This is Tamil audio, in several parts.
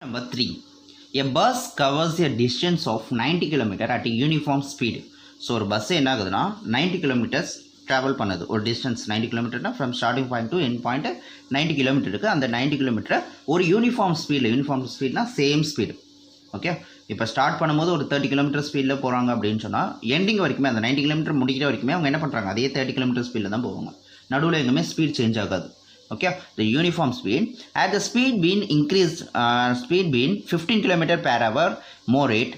Number 3. A bus covers a distance of 90 km at a uniform speed. So ஒரு பஸ் என்ன ஆகுதுன்னா 90 கிலோமீட்டர்ஸ் ட்ராவல் பண்ணுது. ஒரு டிஸ்டன்ஸ் 90 கிலோமீட்டர்னா from starting point to end point 90 kilometre இருக்குது. அந்த 90 கிலோமீட்டரை ஒரு யூனிஃபார்ம் ஸ்பீட்னா சேம் ஸ்பீடு. ஓகே, இப்போ ஸ்டார்ட் பண்ணும்போது ஒரு 30 கிலோமீட்டர் ஸ்பீடில் போகிறாங்க அப்படின்னு சொன்னால் எண்டிங் வரைக்குமே அந்த 90 கிலோமீட்டர் முடிக்கிற வரைக்குமே அவங்க என்ன பண்ணுறாங்க, அதே 30 கிலோமீட்டர் ஸ்பீடில் தான் போவாங்க. நடுவில் எங்குமே ஸ்பீட் சேஞ்ச் ஆகாது. Okay, the uniform speed at the speed being increased, speed being 15 km per hour more rate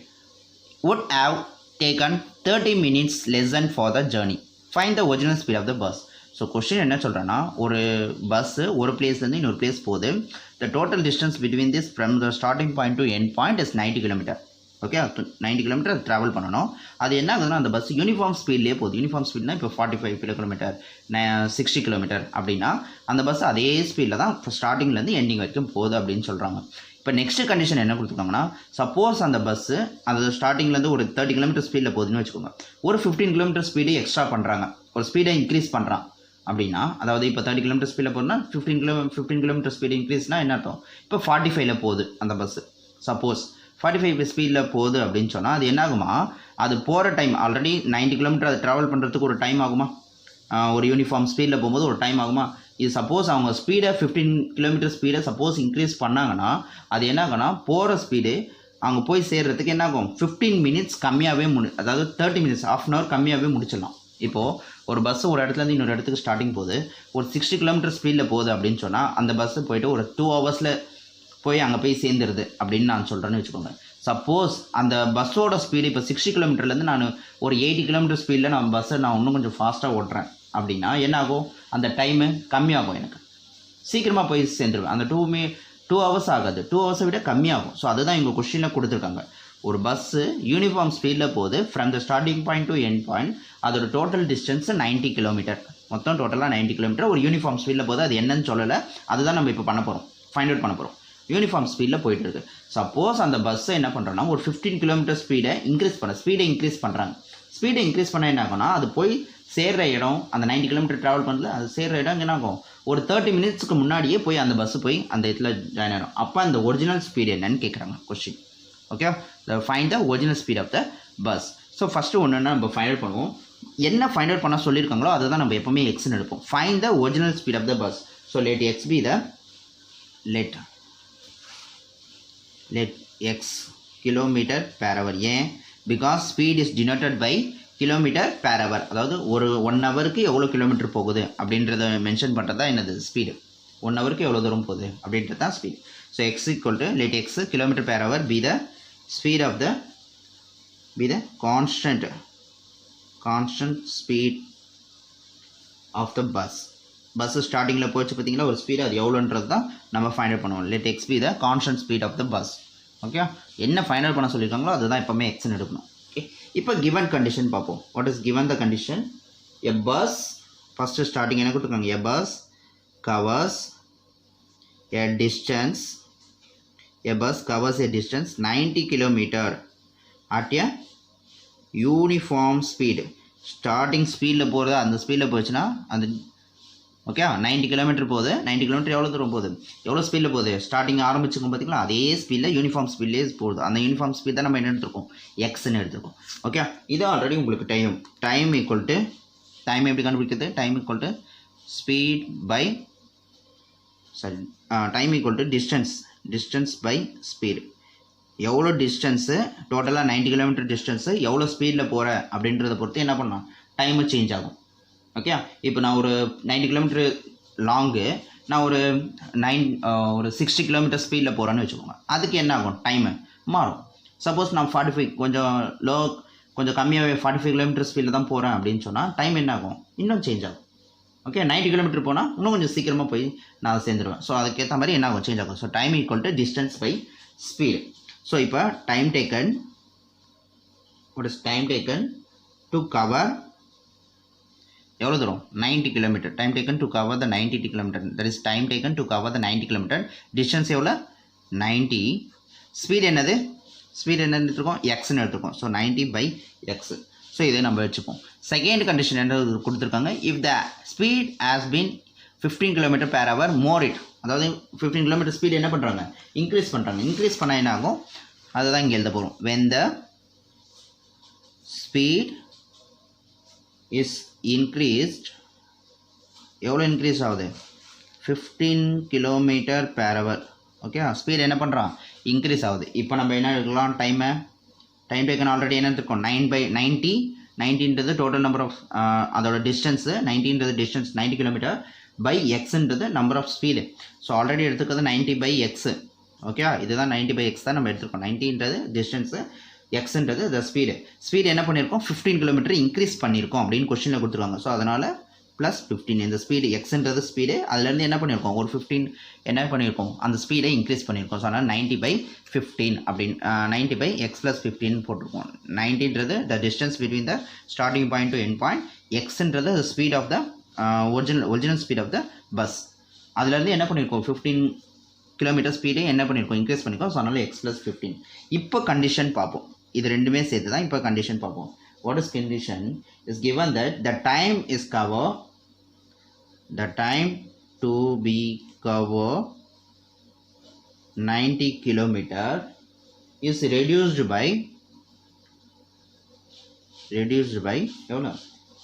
would have taken 30 minutes less than for the journey. Find the original speed of the bus. So question என்ன சொல்கிறேன்னா, ஒரு பஸ்ஸு ஒரு பிளேஸ்லேருந்து இன்னொரு பிளேஸ் போகுது. The total distance between this from the starting point to end point is 90 kilometre. Okay, 90 kilometre travel பண்ணணும். அது என்ன ஆகுதுன்னா, அந்த பஸ் யூனிஃபார்ம் ஸ்பீட்லேயே போகுது. யூனிஃபார்ம் ஸ்பீட்னா இப்போ 45 கிலோமீட்டர் 60 கிலோமீட்டர் அப்படின்னா அந்த பஸ் அதே ஸ்பீடில் தான் ஸ்டார்டிங்லேருந்து எண்டிங் வரைக்கும் போகுது அப்படின்னு சொல்கிறாங்க. இப்போ நெக்ஸ்ட் கண்டிஷன் என்ன கொடுத்துருக்காங்கன்னா, சப்போஸ் அந்த பஸ்ஸு அது ஸ்டார்டிங்லேருந்து ஒரு 30 கிலோமீட்டர் ஸ்பீடில் போகுதுன்னு வச்சுக்கோங்க. ஒரு 15 கிலோமீட்டர் ஸ்பீடு எக்ஸ்ட்ரா பண்ணுறாங்க, ஒரு ஸ்பீடை இன்க்ரீஸ் பண்ணுறான் அப்படின்னா, அதாவது இப்போ 30 கிலோமீட்டர் ஸ்பீடில் போகுதுன்னா 15 கிலோமீட்டர் ஸ்பீடு இன்க்ரீஸ்னால் என்ன அர்த்தம், இப்போ 45ல் போகுது அந்த பஸ்ஸு. சப்போஸ் 45 ஸ்பீடில் போகுது அப்படின்னு சொன்னால் அது என்ன ஆகுமா, அது போகிற டைம் ஆல்ரெடி 90 கிலோமீட்டர் அது ட்ராவல் பண்ணுறதுக்கு ஒரு டைம் ஆகுமா, ஒரு யூனிஃபார்ம் ஸ்பீடில் போகும்போது ஒரு டைம் ஆகுமா. இது சப்போஸ் அவங்க ஸ்பீடை 15 கிலோமீட்டர் ஸ்பீடை சப்போஸ் இன்க்ரீஸ் பண்ணாங்கன்னா அது என்ன ஆகுனா, போகிற ஸ்பீடு அவங்க போய் சேர்கிறதுக்கு என்ன ஆகும், 15 மினிட்ஸ் கம்மியாகவே அதாவது 30 மினிட்ஸ் ½ அன் ஹவர் கம்மியாகவே முடிச்சிடலாம். இப்போது ஒரு பஸ்ஸு ஒரு இடத்துலேருந்து இன்னொரு இடத்துக்கு ஸ்டார்டிங் போகுது, ஒரு 60 கிலோமீட்டர் ஸ்பீடில் போகுது அப்படின்னு சொன்னால் அந்த பஸ்ஸு போய்ட்டு ஒரு 2 ஹவர்ஸில் போய் அங்கே போய் சேர்ந்துருது அப்படின்னு நான் சொல்கிறேன்னு வச்சுக்கோங்க. சப்போஸ் அந்த பஸ்ஸோட ஸ்பீடு இப்போ 60 கிலோமீட்டர்லேருந்து நான் ஒரு 80 கிலோமீட்டர் ஸ்பீடில் நான் பஸ்ஸை நான் இன்னும் கொஞ்சம் ஃபாஸ்ட்டாக ஓட்டுறேன் அப்படின்னா என்ன ஆகும், அந்த டைமு கம்மியாகும், எனக்கு சீக்கிரமாக போய் சேர்ந்துருவேன். அந்த 2 ஹவர்ஸ் ஆகாது, 2 ஹவர்ஸை விட கம்மியாகும். ஸோ அதுதான் எங்கள் கொஸ்டினில் கொடுத்துருக்காங்க. ஒரு பஸ்ஸு யூனிஃபார்ம் ஸ்பீடில் போகுது from the starting point to end point, அதோட டோட்டல் டிஸ்டன்ஸு 90 கிலோமீட்டர், மொத்தம் டோட்டலாக 90 கிலோமீட்டர் ஒரு யூனிஃபார்ம் ஸ்பீடில் போகுது. அது என்னன்னு சொல்லலை, அதுதான் நம்ம இப்போ பண்ண போகிறோம், ஃபைண்ட் அவுட் பண்ண போகிறோம். யூனிஃபார்ம் ஸ்பீடில் போயிட்டு இருக்கு. சப்போஸ் அந்த பஸ்ஸை என்ன பண்ணுறோன்னா ஒரு 15 கிலோமீட்டர் ஸ்பீடை இன்க்ரீஸ் பண்ணுறாங்க. ஸ்பீடை இன்க்ரீஸ் பண்ண என்ன ஆகும்னா, அது போய் சேர்கிற இடம் அந்த 90 கிலோமீட்டர் ட்ராவல் பண்ணல, அது சேர்கிற இடம் என்ன ஆகும், ஒரு 30 மினிட்ஸ்க்கு முன்னாடியே போய் அந்த பஸ்ஸு போய் அந்த இடத்துல ஜாயின் ஆகிடும். அப்போ அந்த ஒரிஜினல் ஸ்பீடு என்னன்னு கேட்குறாங்க question. Okay, find the original speed of the bus. So first ஒன்றுன்னா நம்ம ஃபைண்ட் அவுட் பண்ணுவோம். என்ன ஃபைண்ட் அவுட் பண்ண சொல்லியிருக்காங்களோ அதை தான் நம்ம எப்போவுமே எக்ஸ்ன்னு எடுப்போம். Find the original speed of the bus. So let x be the let x kilometer per hour. ஏன், because speed is denoted by kilometre per hour. அதாவது ஒரு 1 ஹவருக்கு எவ்வளோ கிலோமீட்டர் போகுது அப்படின்றத மென்ஷன் பண்ணுறது தான் என்னது ஸ்பீடு. 1 ஹவருக்கு எவ்வளோ தூரம் போகுது அப்படின்றது தான் speed. So x equal to let x kilometre per hour be the speed of the constant speed of the bus. Bus ஸ்டார்டிங்கில் போச்சு பார்த்தீங்களா ஒரு ஸ்பீடு, அது எவ்வளோன்றது தான் நம்ம ஃபைண்ட் அவுட் பண்ணுவோம். let x be the constant speed of the bus. Okay, என்ன ஃபைண்ட் அவுட் பண்ண சொல்லியிருக்காங்களோ அதுதான் எப்போவுமே எக்ஸ்ன்னு எடுக்கணும். ஓகே, இப்போ கிவன் கண்டிஷன் பார்ப்போம். What is given the condition? A bus, first starting என்ன கொடுத்துருக்காங்க, a bus covers a distance 90 kilometer at a uniform speed. Starting ஸ்பீடில் போகிறது அந்த ஸ்பீடில் போச்சுன்னா அந்த ஓகே 90 கிலோமீட்டர் போகுது. 90 கிலோமீட்டர் எவ்வளோ தூரம் போகுது, எவ்வளோ ஸ்பீடில் போகுது, ஸ்டார்டிங் ஆரம்பிச்சுக்கும் பார்த்தீங்களா அதே ஸ்பீடில் யூனிஃபார்ம் ஸ்பீட்லேயே போகுது. அந்த யூனிஃபார்ம் ஸ்பீட் தான் நம்ம என்ன எடுத்துருக்கோம், எக்ஸ்ன்னு எடுத்துருக்கோம். ஓகே, இது ஆல்ரெடி உங்களுக்கு டைம் ஈக்குவல் டு எப்படி கண்டுபிடிக்கிறது, time equal to speed by time equal to distance by speed. எவ்வளோ டிஸ்டன்ஸு டோட்டலாக 90 கிலோமீட்டர் டிஸ்டன்ஸு எவ்வளோ ஸ்பீடில் போகிற அப்படின்றத பொறுத்து என்ன பண்ணலாம், டைமு சேஞ்ச் ஆகும். ஓகே, இப்போ நான் ஒரு 90 கிலோமீட்டர் லாங்கு நான் ஒரு 60 கிலோமீட்டர் ஸ்பீடில் போகிறேன்னு வச்சுக்கோங்க. அதுக்கு என்ன ஆகும், டைமு மாறும். சப்போஸ் நான் 45 கொஞ்சம் கம்மியாகவே 45 கிலோமீட்டர் ஸ்பீடில் தான் போகிறேன் அப்படின்னு சொன்னால் டைம் என்ன ஆகும், இன்னும் சேஞ்ச் ஆகும். ஓகே, 90 கிலோமீட்டர் போனால் இன்னும் கொஞ்சம் சீக்கிரமாக போய் நான் சேர்ந்துருவேன். ஸோ அதுக்கேற்ற மாதிரி என்ன ஆகும், சேஞ்ச் ஆகும். So time equal to distance by speed. So இப்போ டைம் டேக்கன் டு கவர் எவ்வளோ தூரம், 90 kilometre. Time taken to cover the 90 kilometre, that is time taken to cover the 90 kilometre. Distance எவ்வளோ 90. ஸ்பீடு என்னது எடுத்துருக்கோம், எக்ஸ்ன்னு எடுத்துருக்கோம். So 90 by X. ஸோ இதை நம்ம வச்சுப்போம். செகண்ட் கண்டிஷன் என்ன கொடுத்துருக்காங்க, if the speed has been 15 km/h more it, அதாவது 15 km ஸ்பீடு என்ன பண்ணுறாங்க, இன்க்ரீஸ் பண்ணுறாங்க. இன்க்ரீஸ் பண்ணால் என்ன ஆகும், அதுதான் இங்கே எழுத போகிறோம். when the speed is increased, எவ்வளோ இன்க்ரீஸ் ஆகுது, 15 km/h. ஓகே, ஸ்பீடு என்ன பண்ணுறான், இன்க்ரீஸ் ஆகுது. இப்போ நம்ம என்ன எடுக்கலாம், டைம் டேக்கன் ஆல்ரெடி என்ன இருக்கும், 9/90. 90ன்றது டோட்டல் நம்பர் ஆஃப் அதோட டிஸ்டன்ஸு, 90ன்றது டிஸ்டன்ஸ் 90 km பை எக்ஸுன்றது number of speed. So already எடுத்துக்கிறது 90/x. ஓகே, இதுதான் 90/x தான் நம்ம எடுத்துருக்கோம். 90ன்றது டிஸ்டன்ஸு, எக்ஸுன்றது த ஸ்பீடு என்ன பண்ணியிருக்கோம், 15 km இன்க்ரீஸ் பண்ணியிருக்கோம் அப்படின்னு கொஸ்டினில் கொடுத்துருவாங்க. ஸோ அதனால் ப்ளஸ் 15 இந்த ஸ்பீடு, எக்ஸுன்றது ஸ்பீடு, அதுலேருந்து என்ன பண்ணியிருக்கோம், ஒரு 15 என்ன பண்ணியிருக்கோம், அந்த ஸ்பீடை இன்க்ரீஸ் பண்ணியிருக்கோம். ஸோ அதனால் 90/15 அப்படின்னு 90/x + 15 போட்டிருக்கோம். 90ன்றது the distance between the starting point to end point, எக்ஸுன்றது the speed of the original speed of the bus. அதுலேருந்து என்ன பண்ணியிருக்கோம், 15 km ஸ்பீடை என்ன பண்ணியிருக்கோம், இன்க்ரீஸ் பண்ணியிருக்கோம். ஸோ அதனால் x + 15. இப்போ கண்டிஷன் பார்ப்போம், இது ரெண்டுமே சேர்த்து தான் இப்போ கண்டிஷன் பார்ப்போம். What is condition is given that the time to be cover 90 km is reduced by எவ்வளோ,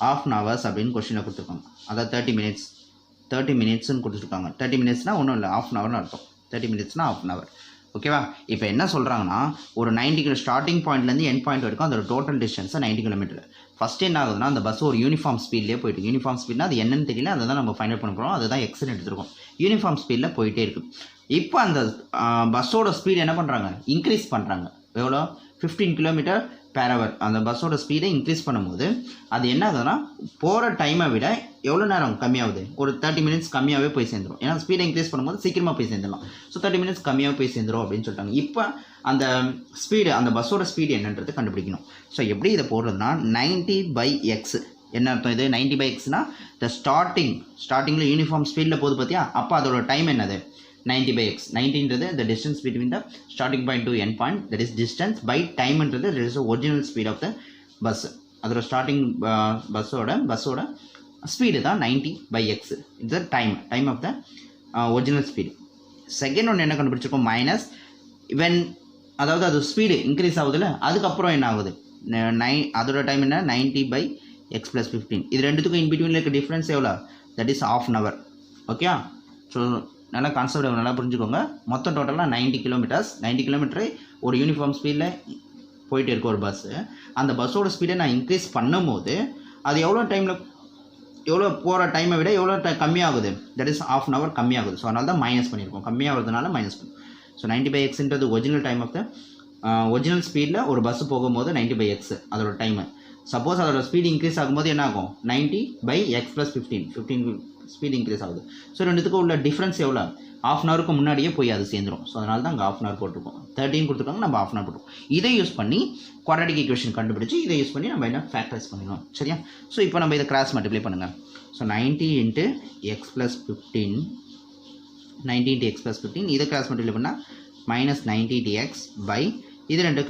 half an hours அப்படின்னு கொஸ்டினில் கொடுத்துருக்காங்க. அதாவது 30 minutes 30 minutesன்னு கொடுத்துருக்காங்க. 30 minutesனால் ஒன்றும் இல்லை, half an hourனு அர்த்தம். 30 minutesனால் half an hour. ஓகேவா, இப்போ என்ன சொல்கிறாங்கன்னா, ஒரு 90 km ஸ்டார்டிங் பாயிண்ட்லேருந்து எண்ட் பாயிண்ட் வரைக்கும் அதோட டோட்டல் டிஸ்டன்ஸை 90 km. ஃபஸ்ட்டு என்ன ஆகுதுன்னா, அந்த பஸ் ஒரு யூனிஃபார்ம் ஸ்பீட்லேயே போயிட்டு, யூனிஃபார்ம் ஸ்பீட்னா அது என்னன்னு தெரியல, அதை தான் நம்ம ஃபைண்ட் அவுட் பண்ண போகிறோம். அதுதான் எக்ஸ்ன்னு எடுத்துருக்கோம். யூனிஃபார்ம் ஸ்பீடில் போயிட்டே இருக்குது. இப்போ அந்த பஸ்ஸோட ஸ்பீடு என்ன பண்ணுறாங்க, இன்க்ரீஸ் பண்ணுறாங்க. எவ்வளோ, 15 km/h. அந்த பஸ்ஸோட ஸ்பீடை இன்க்ரீஸ் பண்ணும்போது அது என்ன ஆகுதுன்னா, போகிற டைமை விட எவ்வளோ நேரம் கம்மியாகுது, ஒரு 30 minutes கம்மியாகவே போய் சேர்ந்துடும். ஏன்னா ஸ்பீடை இன்க்ரீஸ் பண்ணும்போது சீக்கிரமாக போய் சேர்ந்துடலாம். ஸோ 30 minutes கம்மியாக போய் சேர்ந்துடும் அப்படின்னு சொல்லிட்டாங்க. இப்போ அந்த ஸ்பீடு, அந்த பஸ்ஸோட ஸ்பீடு என்னன்றது கண்டுபிடிக்கணும். ஸோ எப்படி இதை போடுறதுனா, 90/x. என்ன அர்த்தம் இது, 90/xனா த ஸ்டார்டிங்கில் யூனிஃபார்ம் ஸ்பீடில் போகுது பார்த்தியா, அப்போ அதோட டைம் என்னது, 90/x. 90ன்றது the distance between the starting point to end point, that is distance by timeன்றது that is the original speed of the bus. அதோட ஸ்டார்டிங் பஸ்ஸோட ஸ்பீடு தான் 90/x. இது time of the original speed. Second ஒன்று என்ன கண்டுபிடிச்சிருக்கோம், மைனஸ் வென், அதாவது அது ஸ்பீடு இன்க்ரீஸ் ஆகுதுல்ல, அதுக்கப்புறம் என்ன ஆகுது, அதோட டைம் என்ன, 90/x + 15. இது ரெண்டுத்துக்கும் இன்பிட்வீனில் இருக்க டிஃப்ரென்ஸ் எவ்வளோ, that is half an hour. Okay, so நல்லா கான்செப்ட் நல்லா புரிஞ்சுக்கோங்க. மொத்தம் டோட்டலாக 90 km. 90 km ஒரு யூனிஃபார்ம் ஸ்பீடில் போயிட்டு இருக்க ஒரு பஸ்ஸு. அந்த பஸ்ஸோட ஸ்பீடை நான் இன்க்ரீஸ் பண்ணும்போது அது எவ்வளோ டைமில், எவ்வளோ போகிற டைமை விட எவ்வளோ கம்மியாகுது, that is half an hour கம்மியாகுது. ஸோ அதனால தான் மைனஸ் பண்ணியிருக்கோம், கம்மியாகிறதுனால மைனஸ் பண்ணும். ஸோ 90/xன்றது original time of the original ஸ்பீடில் ஒரு பஸ்ஸு போகும்போது 90/x அதோட டைமு. சப்போஸ் அதோட ஸ்பீடு இன்க்ரீஸ் ஆகும்போது என்ன ஆகும், 90/x + 15 ஸ்பீடு இன்க்ரீஸ் ஆகுது. ஸோ ரெண்டுத்துக்கும் உள்ள டிஃப்ரென்ஸ் எவ்வளோ, half an hourக்கு முன்னாடியே போய் அது சேர்ந்துடும். ஸோ அதனால தான் அங்கே half an hour போட்டிருக்கோம். 13 கொடுத்துருக்காங்க, நம்ம half an hour போட்டிருக்கோம். இதை யூஸ் பண்ணி குவாட்ராட்டிக் ஈக்குவேஷன் கண்டுபிடிச்சி இதை யூஸ் பண்ணி நம்ம என்ன ஃபேக்டரைஸ் பண்ணிடணும். சரியா, ஸோ இப்போ நம்ம இதை கிராஸ் மல்டிப்ளை பண்ணுங்கள். ஸோ 90 × x + 15, 90 × x + 15, இதை கிராஸ் மல்டிப்ளை பண்ணால் -90x பை இது ரெண்டு x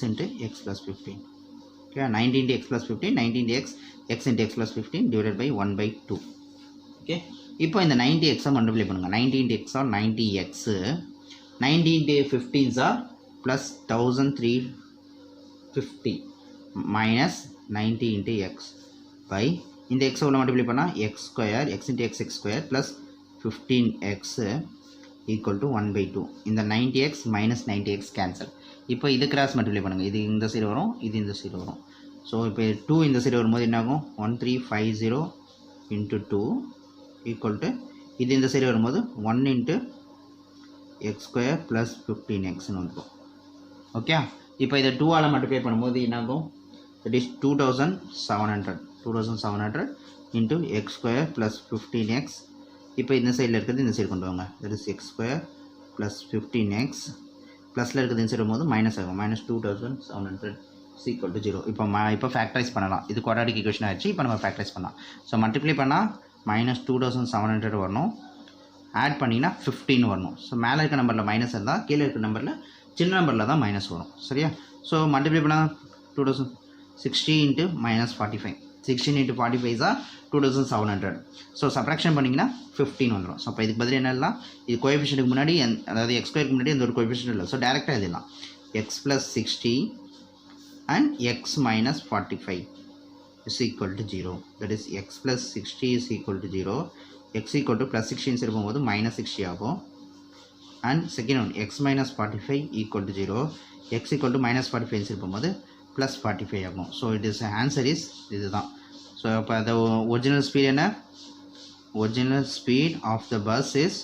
× x + 15. Okay, 90 × x + 15, 90 × x × x + 15 divided by 1/2. Okay, இப்போ இந்த 90x மல்டிப்ளை பண்ணுங்கள். 90 × x are 90x, 90 × 15s are plus 1350 minus 90 × x by இந்த x உள்ள மல்டிப்ளை பண்ணால் x², x × x² plus 15x equal to 1/2. இந்த 90x மைனஸ் 90x கேன்சல். இப்போ இது கிராஸ் மல்டிப்ளை பண்ணுங்கள். இது இந்த சைடு வரும், இது இந்த சைடு வரும். ஸோ இப்போ 2 இந்த சைடு வரும்போது என்ன ஆகும், 1350 × 2 ஈக்குவல் டு இது இந்த சைடு வரும்போது 1 × x² ப்ளஸ் 15xன்னு வந்துடும். ஓகே, இப்போ இதை 2ஆல் மல்டிப்ளை பண்ணும்போது என்ன ஆகும், that is 2700 × x² plus 15x. இப்போ இந்த சைடில் இருக்கிறது இந்த சைடு கொண்டு வாங்க, that is x² plus 15x ப்ளஸில் இருக்கிறது இந்த சைடு வரும்போது மைனஸ் ஆகும், -2700 ஈக்குவல் டு 0. இப்போ ஃபேக்டரைஸ் பண்ணலாம். இது குவாட்ராட்டிக் ஈக்குவேஷன் ஆகிடுச்சு. இப்போ நம்ம ஃபேக்டரைஸ் பண்ணலாம். ஸோ மல்டிப்ளை பண்ணால் -2700 வரணும், ஆட் பண்ணிங்கன்னா 15 வரணும். ஸோ மேலே இருக்க நம்பரில் மைனஸ் இருந்தால் கீழே இருக்க நம்பரில் சின்ன நம்பரில் தான் மைனஸ் வரும். சரியா, ஸோ மல்டிப்ளை பண்ணால் 2060 × -45, 16 into 45 is 2700. ஸோ சப்ராக்ஷன் பண்ணிங்கன்னா 15 வந்துடும். ஸோ அப்போ இதுக்கு பதில் என்ன எழுதலாம், இது கோஎஃபிஷியன்ட்டுக்கு முன்னாடி அதாவது எக்ஸ் ஸ்கொயருக்கு முன்னாடி எந்த ஒரு கோஎஃபிஷியன்ட் இல்லை. ஸோ டேரெக்டாக எழுதலாம் X plus 60 and x minus 45 is equal to 0. That is x plus 60 is equal to 0. x equal to plus 16 இருக்கும்போது minus 60 ஆகும். And second one x minus 45 equal to 0. x equal to minus 45 இருக்கும்போது plus 45 ஆகும். So it is answer is இதுதான். So அப்போ the original speed என்ன, original speed of the bus is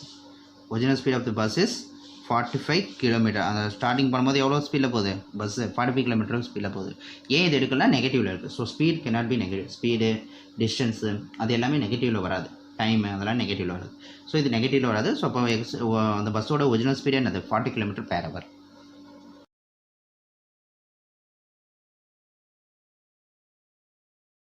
45 kilometre. அந்த ஸ்டார்டிங் பண்ணும்போது எவ்வளோ ஸ்பீடில் போகுது பஸ்ஸு, 45 கிலோமீட்டர் ஸ்பீடில் போகுது. ஏன் இது எடுக்கலாம், நெகட்டிவில் இருக்குது. So speed cannot be negative. Speed, distance அது எல்லாமே நெகட்டிவில் வராது. டைமு அதெல்லாம் நெகட்டிவில் வராது. ஸோ இது நெகட்டிவில் வராது. ஸோ அப்போ அந்த பஸ்ஸோட ஒரிஜினல் ஸ்பீடு என்னது 40 km/h.